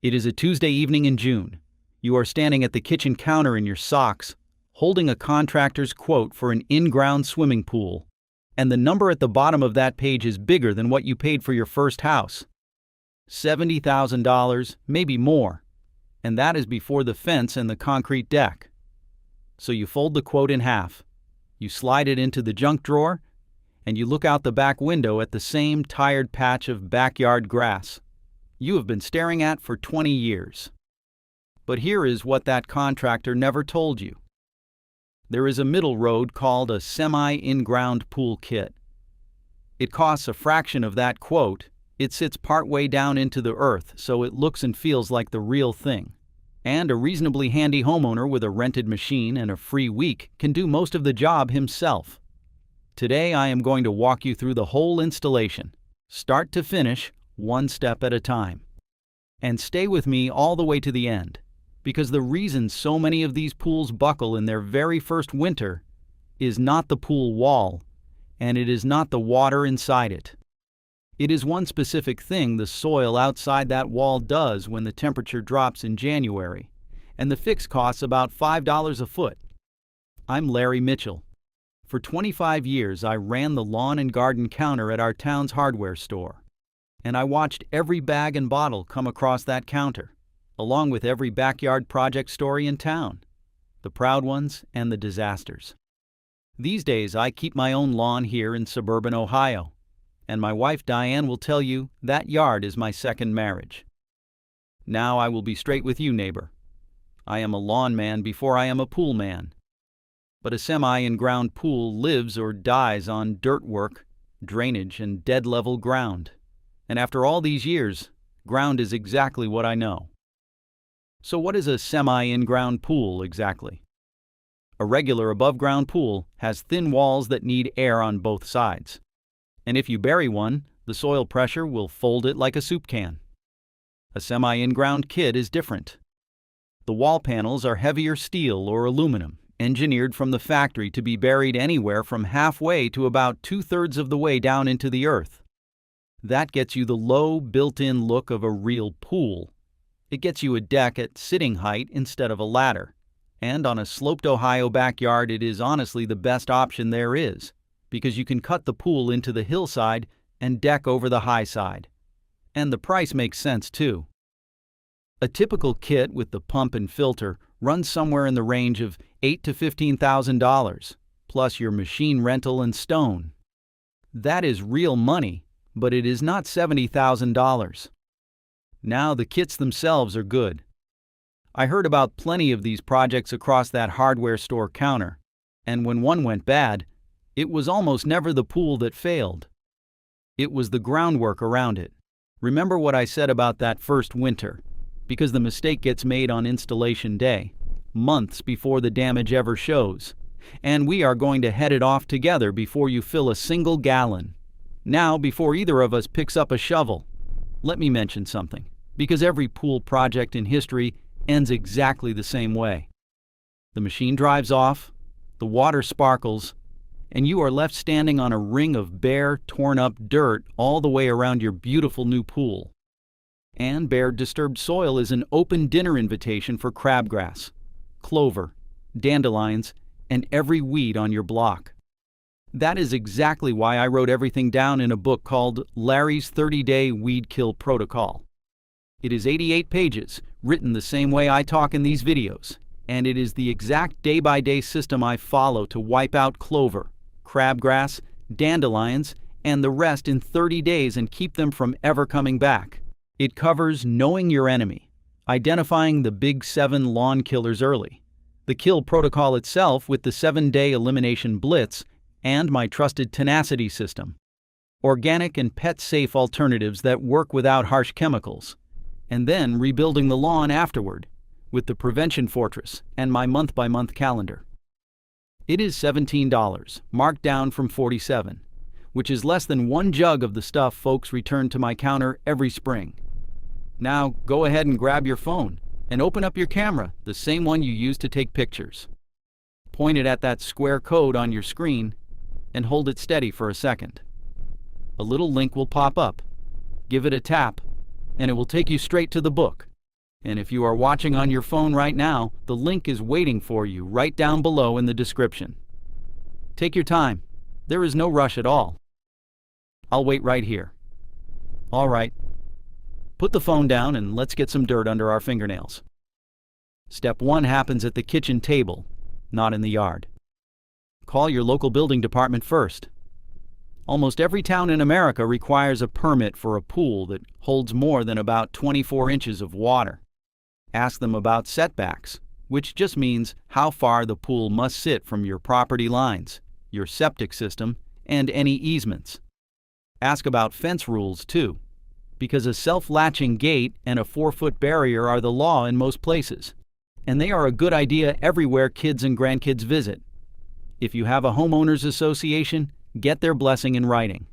It is a Tuesday evening in June. You are standing at the kitchen counter in your socks, holding a contractor's quote for an in-ground swimming pool, and the number at the bottom of that page is bigger than what you paid for your first house. $70,000, maybe more, and that is before the fence and the concrete deck. So you fold the quote in half, you slide it into the junk drawer, and you look out the back window at the same tired patch of backyard grass you have been staring at for 20 years. But here is what that contractor never told you. There is a middle road called a semi-in-ground pool kit. It costs a fraction of that quote. It sits partway down into the earth, so it looks and feels like the real thing. And a reasonably handy homeowner with a rented machine and a free week can do most of the job himself. Today I am going to walk you through the whole installation, start to finish, one step at a time. And stay with me all the way to the end, because the reason so many of these pools buckle in their very first winter is not the pool wall, and it is not the water inside it. It is one specific thing the soil outside that wall does when the temperature drops in January, and the fix costs about $5 a foot. I'm Larry Mitchell. For 25 years I ran the lawn and garden counter at our town's hardware store, and I watched every bag and bottle come across that counter, along with every backyard project story in town, the proud ones and the disasters. These days I keep my own lawn here in suburban Ohio, and my wife Diane will tell you that yard is my second marriage. Now I will be straight with you, neighbor. I am a lawn man before I am a pool man. But a semi-in-ground pool lives or dies on dirt work, drainage, and dead-level ground. And after all these years, ground is exactly what I know. So what is a semi-in-ground pool exactly? A regular above-ground pool has thin walls that need air on both sides. And if you bury one, the soil pressure will fold it like a soup can. A semi-in-ground kit is different. The wall panels are heavier steel or aluminum, engineered from the factory to be buried anywhere from halfway to about 2/3 of the way down into the earth. That gets you the low, built-in look of a real pool. It gets you a deck at sitting height instead of a ladder. And on a sloped Ohio backyard, it is honestly the best option there is, because you can cut the pool into the hillside and deck over the high side. And the price makes sense too. A typical kit with the pump and filter runs somewhere in the range of $8,000 to $15,000, plus your machine rental and stone. That is real money, but it is not $70,000. Now the kits themselves are good. I heard about plenty of these projects across that hardware store counter, and when one went bad, it was almost never the pool that failed. It was the groundwork around it. Remember what I said about that first winter, because the mistake gets made on installation day, months before the damage ever shows, and we are going to head it off together before you fill a single gallon. Now, before either of us picks up a shovel, let me mention something, because every pool project in history ends exactly the same way. The machine drives off, the water sparkles, and you are left standing on a ring of bare, torn-up dirt all the way around your beautiful new pool. And bare, disturbed soil is an open dinner invitation for crabgrass, clover, dandelions, and every weed on your block. That is exactly why I wrote everything down in a book called Larry's 30-Day Weed Kill Protocol. It is 88 pages, written the same way I talk in these videos, and it is the exact day-by-day system I follow to wipe out clover, crabgrass, dandelions, and the rest in 30 days and keep them from ever coming back. It covers knowing your enemy, identifying the big 7 lawn killers early, the kill protocol itself with the 7-day elimination blitz, and my trusted tenacity system, organic and pet-safe alternatives that work without harsh chemicals, and then rebuilding the lawn afterward with the Prevention Fortress and my month-by-month calendar. It is $17, marked down from $47, which is less than 1 jug of the stuff folks return to my counter every spring. Now go ahead and grab your phone and open up your camera, the same one you use to take pictures. Point it at that square code on your screen and hold it steady for a second. A little link will pop up. Give it a tap, and it will take you straight to the book. And if you are watching on your phone right now, the link is waiting for you right down below in the description. Take your time. There is no rush at all. I'll wait right here. All right. Put the phone down and let's get some dirt under our fingernails. Step 1 happens at the kitchen table, not in the yard. Call your local building department first. Almost every town in America requires a permit for a pool that holds more than about 24 inches of water. Ask them about setbacks, which just means how far the pool must sit from your property lines, your septic system, and any easements. Ask about fence rules too, because a self-latching gate and a 4-foot barrier are the law in most places, and they are a good idea everywhere kids and grandkids visit. If you have a homeowners association, get their blessing in writing.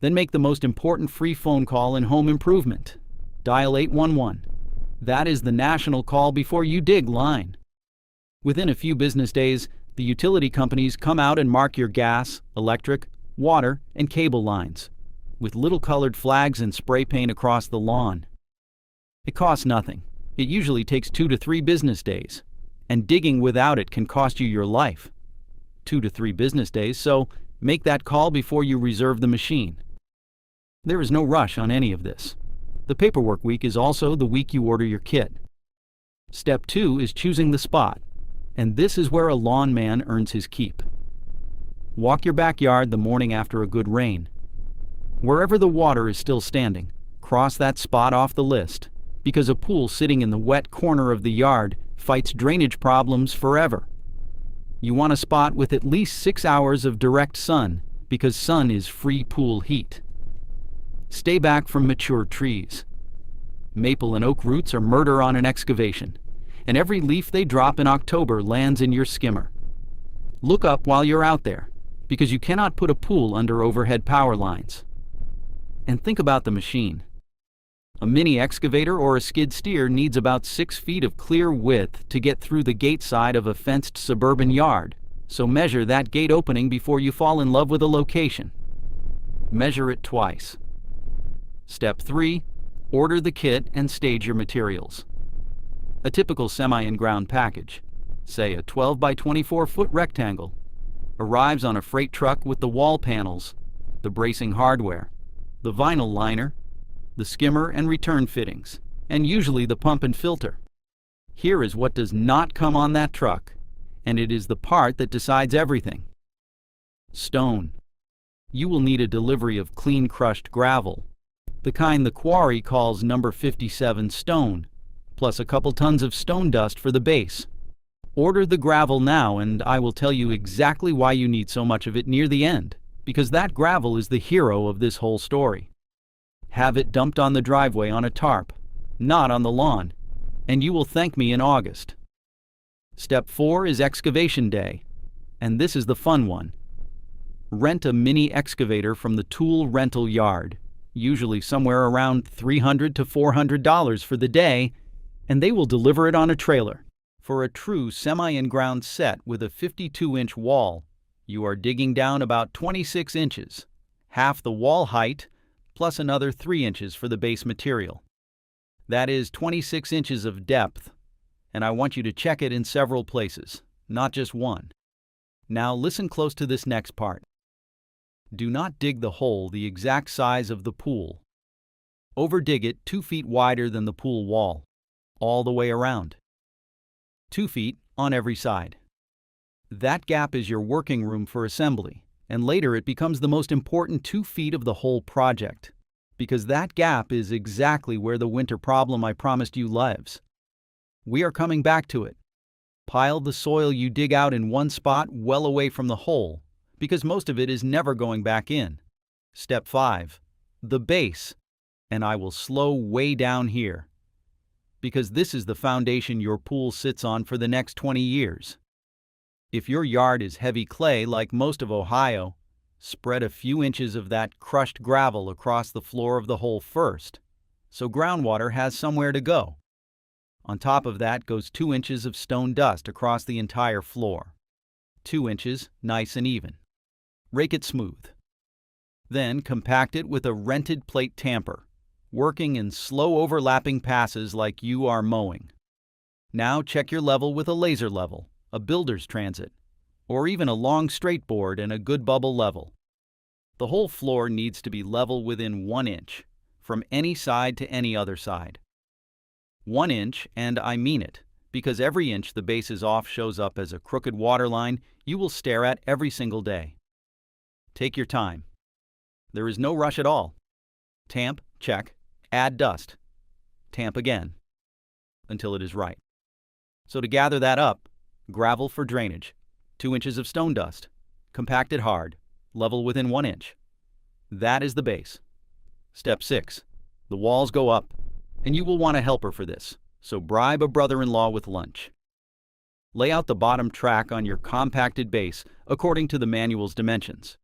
Then make the most important free phone call in home improvement. Dial 811. That is the national call before you dig line. Within a few business days, the utility companies come out and mark your gas, electric, water, and cable lines, with little colored flags and spray paint across the lawn. It costs nothing. It usually takes 2 to 3 business days, and digging without it can cost you your life. 2 to 3 business days, so make that call before you reserve the machine. There is no rush on any of this. The paperwork week is also the week you order your kit. Step 2 is choosing the spot, and this is where a lawn man earns his keep. Walk your backyard the morning after a good rain. Wherever the water is still standing, cross that spot off the list, because a pool sitting in the wet corner of the yard fights drainage problems forever. You want a spot with at least 6 hours of direct sun, because sun is free pool heat. Stay back from mature trees. Maple and oak roots are murder on an excavation, and every leaf they drop in October lands in your skimmer. Look up while you're out there, because you cannot put a pool under overhead power lines. And think about the machine. A mini excavator or a skid steer needs about 6 feet of clear width to get through the gate side of a fenced suburban yard, so measure that gate opening before you fall in love with a location. Measure it twice. Step 3. Order the kit and stage your materials. A typical semi-in-ground package, say a 12 by 24 foot rectangle, arrives on a freight truck with the wall panels, the bracing hardware, the vinyl liner, the skimmer and return fittings, and usually the pump and filter. Here is what does not come on that truck, and it is the part that decides everything. Stone. You will need a delivery of clean crushed gravel, the kind the quarry calls number 57 stone, plus a couple tons of stone dust for the base. Order the gravel now, and I will tell you exactly why you need so much of it near the end, because that gravel is the hero of this whole story. Have it dumped on the driveway on a tarp, not on the lawn, and you will thank me in August. Step 4 is excavation day, and this is the fun one. Rent a mini excavator from the tool rental yard, usually somewhere around $300 to $400 for the day, and they will deliver it on a trailer. For a true semi-in-ground set with a 52-inch wall, you are digging down about 26 inches, half the wall height, plus another 3 inches for the base material. That is 26 inches of depth, and I want you to check it in several places, not just one. Now listen close to this next part. Do not dig the hole the exact size of the pool. Overdig it 2 feet wider than the pool wall, all the way around. 2 feet on every side. That gap is your working room for assembly, and later it becomes the most important 2 feet of the whole project, because that gap is exactly where the winter problem I promised you lives. We are coming back to it. Pile the soil you dig out in one spot well away from the hole, because most of it is never going back in. Step 5. The base, and I will slow way down here, because this is the foundation your pool sits on for the next 20 years. If your yard is heavy clay like most of Ohio, spread a few inches of that crushed gravel across the floor of the hole first, so groundwater has somewhere to go. On top of that goes 2 inches of stone dust across the entire floor. 2 inches, nice and even. Rake it smooth. Then compact it with a rented plate tamper, working in slow overlapping passes like you are mowing. Now check your level with a laser level, a builder's transit, or even a long straight board and a good bubble level. The whole floor needs to be level within 1 inch, from any side to any other side. 1 inch, and I mean it, because every inch the base is off shows up as a crooked waterline you will stare at every single day. Take your time. There is no rush at all. Tamp, check, add dust. Tamp again, until it is right. So to gather that up, gravel for drainage, 2 inches of stone dust, compacted hard, level within 1 inch. That is the base. Step 6. The walls go up, and you will want a helper for this, so bribe a brother-in-law with lunch. Lay out the bottom track on your compacted base according to the manual's dimensions.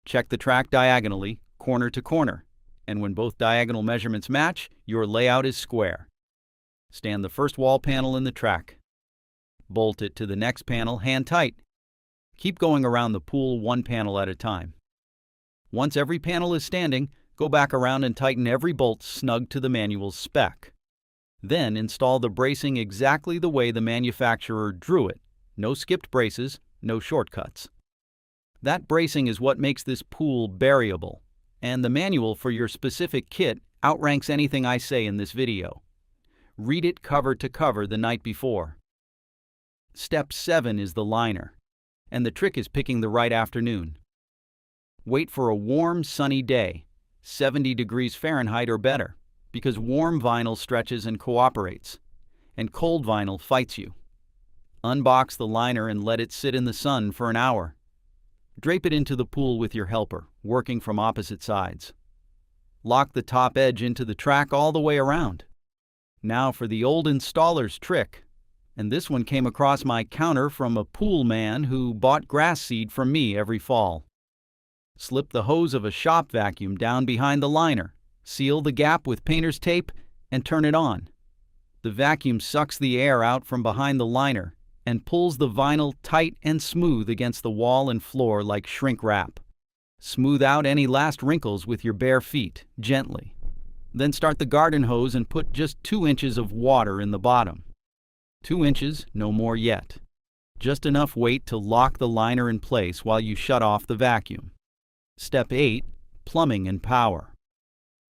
Check the track diagonally, corner to corner, and when both diagonal measurements match, your layout is square. Stand the first wall panel in the track. Bolt it to the next panel hand tight. Keep going around the pool 1 panel at a time. Once every panel is standing, go back around and tighten every bolt snug to the manual's spec. Then install the bracing exactly the way the manufacturer drew it. No skipped braces, no shortcuts. That bracing is what makes this pool buriable, and the manual for your specific kit outranks anything I say in this video. Read it cover to cover the night before. Step 7 is the liner, and the trick is picking the right afternoon. Wait for a warm, sunny day, 70 degrees Fahrenheit or better, because warm vinyl stretches and cooperates, and cold vinyl fights you. Unbox the liner and let it sit in the sun for an hour. Drape it into the pool with your helper, working from opposite sides. Lock the top edge into the track all the way around. Now for the old installer's trick, and this one came across my counter from a pool man who bought grass seed from me every fall. Slip the hose of a shop vacuum down behind the liner, seal the gap with painter's tape, and turn it on. The vacuum sucks the air out from behind the liner and pulls the vinyl tight and smooth against the wall and floor like shrink wrap. Smooth out any last wrinkles with your bare feet, gently. Then start the garden hose and put just 2 inches of water in the bottom. 2 inches, no more yet. Just enough weight to lock the liner in place while you shut off the vacuum. Step 8. Plumbing and power.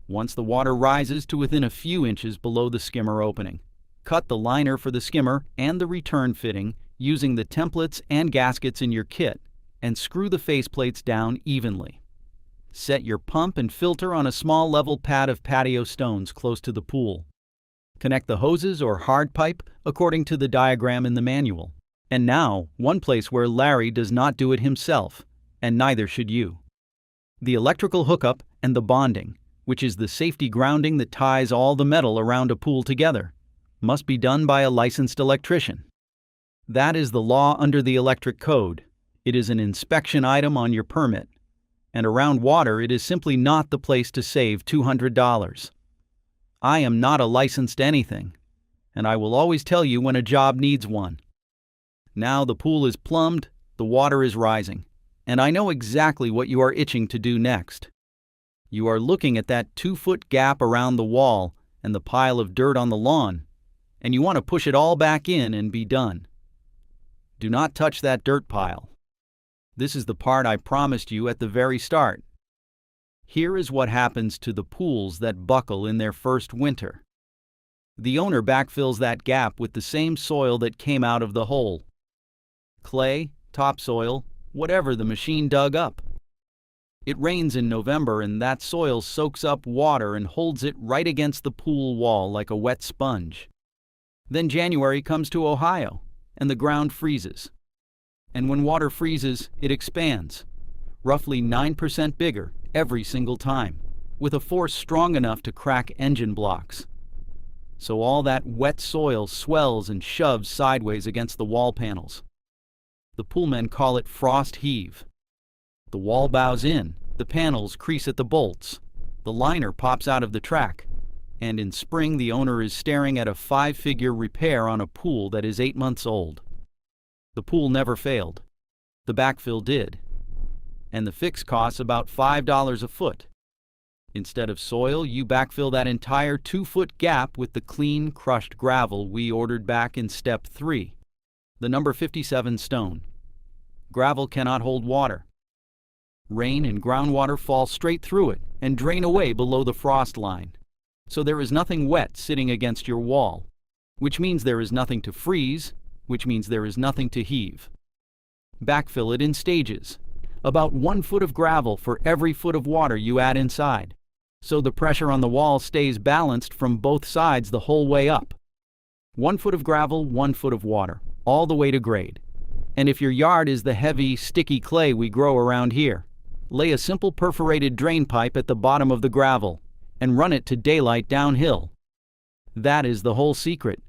Once the water rises to within a few inches below the skimmer opening, cut the liner for the skimmer and the return fitting using the templates and gaskets in your kit, and screw the faceplates down evenly. Set your pump and filter on a small level pad of patio stones close to the pool. Connect the hoses or hard pipe according to the diagram in the manual. And now, one place where Larry does not do it himself, and neither should you. The electrical hookup and the bonding, which is the safety grounding that ties all the metal around a pool together, must be done by a licensed electrician. That is the law under the electric code. It is an inspection item on your permit. And around water, it is simply not the place to save $200. I am not a licensed anything, and I will always tell you when a job needs one. Now the pool is plumbed, the water is rising, and I know exactly what you are itching to do next. You are looking at that 2-foot gap around the wall and the pile of dirt on the lawn, and you want to push it all back in and be done. Do not touch that dirt pile. This is the part I promised you at the very start. Here is what happens to the pools that buckle in their first winter. The owner backfills that gap with the same soil that came out of the hole. Clay, topsoil, whatever the machine dug up. It rains in November and that soil soaks up water and holds it right against the pool wall like a wet sponge. Then January comes to Ohio and the ground freezes. And when water freezes, it expands, roughly 9% bigger every single time, with a force strong enough to crack engine blocks. So all that wet soil swells and shoves sideways against the wall panels. The poolmen call it frost heave. The wall bows in, the panels crease at the bolts, the liner pops out of the track, and in spring the owner is staring at a 5-figure repair on a pool that is 8 months old. The pool never failed. The backfill did. And the fix costs about $5 a foot. Instead of soil, you backfill that entire 2-foot gap with the clean, crushed gravel we ordered back in Step 3. The number 57 stone. Gravel cannot hold water. Rain and groundwater fall straight through it and drain away below the frost line. So there is nothing wet sitting against your wall, which means there is nothing to freeze, which means there is nothing to heave. Backfill it in stages, about 1 foot of gravel for every foot of water you add inside, so the pressure on the wall stays balanced from both sides the whole way up. 1 foot of gravel, 1 foot of water, all the way to grade. And if your yard is the heavy, sticky clay we grow around here, lay a simple perforated drain pipe at the bottom of the gravel and run it to daylight downhill. That is the whole secret.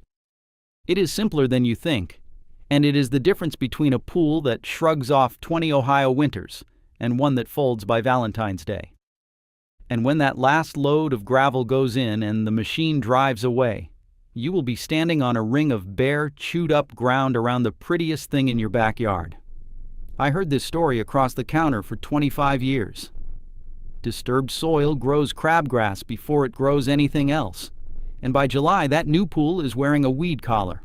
It is simpler than you think, and it is the difference between a pool that shrugs off 20 Ohio winters and one that folds by Valentine's Day. And when that last load of gravel goes in and the machine drives away, you will be standing on a ring of bare, chewed-up ground around the prettiest thing in your backyard. I heard this story across the counter for 25 years. Disturbed soil grows crabgrass before it grows anything else, and by July that new pool is wearing a weed collar.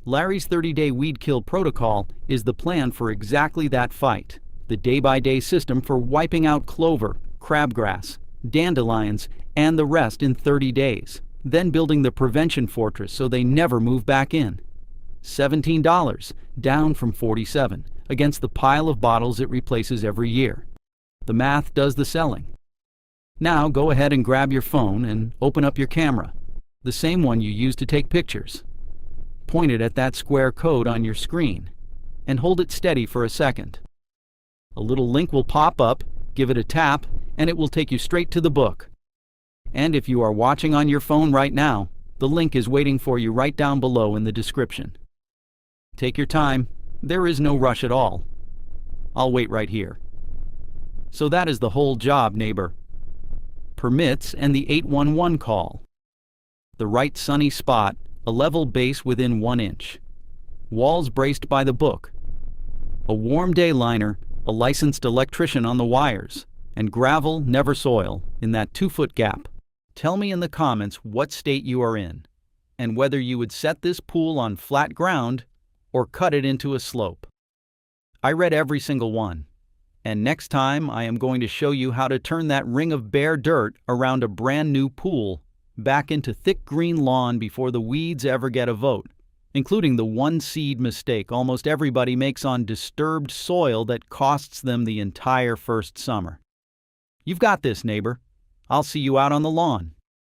Larry's 30-day weed kill protocol is the plan for exactly that fight, the day-by-day system for wiping out clover, crabgrass, dandelions, and the rest in 30 days, then building the prevention fortress so they never move back in. $17, down from $47, against the pile of bottles it replaces every year. The math does the selling. Now go ahead and grab your phone and open up your camera, the same one you use to take pictures. Point it at that square code on your screen and hold it steady for a second. A little link will pop up, give it a tap, and it will take you straight to the book. And if you are watching on your phone right now, the link is waiting for you right down below in the description. Take your time. There is no rush at all. I'll wait right here. So that is the whole job, neighbor. Permits and the 811 call. The right sunny spot, a level base within 1 inch. Walls braced by the book. A warm day liner, a licensed electrician on the wires, and gravel, never soil, in that 2-foot gap. Tell me in the comments what state you are in, and whether you would set this pool on flat ground or cut it into a slope. I read every single one, and next time I am going to show you how to turn that ring of bare dirt around a brand new pool back into thick green lawn before the weeds ever get a vote, including the one seed mistake almost everybody makes on disturbed soil that costs them the entire first summer. You've got this, neighbor. I'll see you out on the lawn.